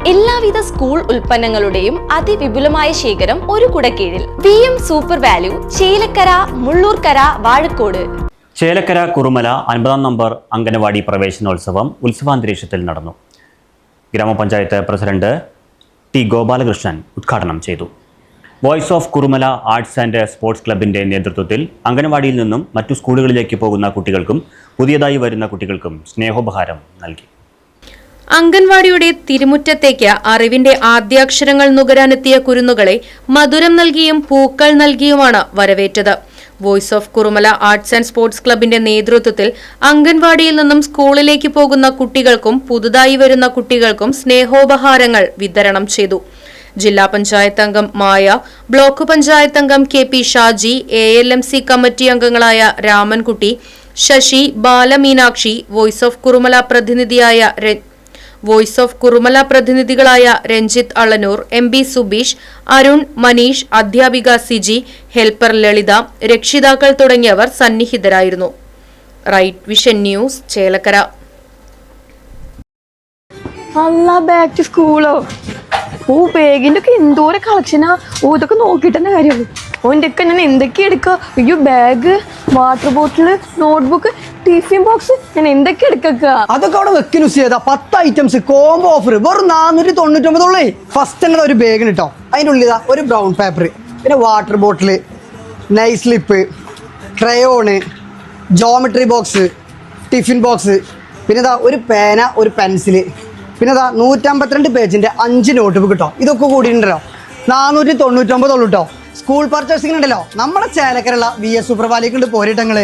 എല്ലാവിധ സ്കൂൾ ഉൽപ്പന്നങ്ങളുടെയും അതിവിപുലമായ ശേഖരം ഒരു കുടക്കീഴിൽ. VM super value, Chelakkara, Mullurkara, Vazhakkode. Chelakkara Kurumala 50-ാം number anganwadi പ്രവേശനോത്സവം ഉത്സവാന്തരീക്ഷത്തിൽ നടന്നു. ഗ്രാമപഞ്ചായത്ത് പ്രസിഡന്റ് ടി ഗോപാലകൃഷ്ണൻ ഉദ്ഘാടനം ചെയ്തു. Voice of Kurumala arts and sports ക്ലബിന്റെ നേതൃത്വത്തിൽ അംഗനവാടിയിൽ നിന്നും മറ്റു സ്കൂളുകളിലേക്ക് പോകുന്ന കുട്ടികൾക്കും പുതിയതായി വരുന്ന കുട്ടികൾക്കും സ്നേഹോപഹാരം നൽകി. അംഗൻവാടിയുടെ തിരുമുറ്റത്തേക്ക് അറിവിന്റെ ആദ്യാക്ഷരങ്ങൾ നുകരാനെത്തിയ കുരുന്നുകളെ മധുരം നൽകിയും പൂക്കൾ നൽകിയുമാണ് വരവേറ്റത്. Voice of Kurumala arts and sports ക്ലബിന്റെ നേതൃത്വത്തിൽ അംഗൻവാടിയിൽ നിന്നും സ്കൂളിലേക്ക് പോകുന്ന കുട്ടികൾക്കും പുതുതായി വരുന്ന കുട്ടികൾക്കും സ്നേഹോപഹാരങ്ങൾ വിതരണം ചെയ്തു. ജില്ലാ പഞ്ചായത്ത് അംഗം മായ, ബ്ലോക്ക് പഞ്ചായത്ത് അംഗം KP ഷാജി, ALMC കമ്മിറ്റി അംഗങ്ങളായ രാമൻകുട്ടി, ശശി, ബാലമീനാക്ഷി, വോയിസ് ഓഫ് കുറുമല പ്രതിനിധികളായ രഞ്ജിത്ത് അളനൂർ, MB സുബീഷ്, അരുൺ, മനീഷ്, അധ്യാപിക സിജി, ഹെൽപ്പർ ലളിത, രക്ഷിതാക്കൾ തുടങ്ങിയവർ സന്നിഹിതരായിരുന്നു. Right Vision News, Chelakkara. Back to സ്കൂളോ? ബാഗിന്റെ ഒക്കെ എന്തോരം കളക്ഷനാ! ഇതൊക്കെ നോക്കിയിട്ട് തന്നെ കാര്യമുള്ളൂ. എൻ്റെ ഒക്കെ ഞാൻ എന്തൊക്കെ എടുക്കുക? അയ്യോ, bag, water bottle, notebook, tiffin box, ഞാൻ എന്തൊക്കെ എടുക്കുക? അതൊക്കെ അവിടെ വെക്കുന്നു ചെയ്താ 10 ഐറ്റംസ് കോംബോ ഓഫർ വെറും 499. ഫസ്റ്റ് തന്നെ ഒരു ബാഗിന് കേട്ടോ. അതിൻ്റെ ഉള്ളിൽ ഒരു ബ്രൗൺ പേപ്പർ, പിന്നെ water bottle, nice slip, crayon, geometry box, tiffin box, പിന്നെ ഒരു പേന, ഒരു പെൻസില്, പിന്നെ 152 പേജിന്റെ 5 നോട്ട് ബുക്ക് കേട്ടോ. ഇതൊക്കെ കൂടിയിട്ടുണ്ടല്ലോ 499 കേട്ടോ. സ്കൂൾ പർച്ചേസിംഗ് ഉണ്ടല്ലോ നമ്മുടെ ചേലക്കരയുള്ള VS സൂപ്പർ വാലിക്കുണ്ട് പോരിട്ടങ്ങള്.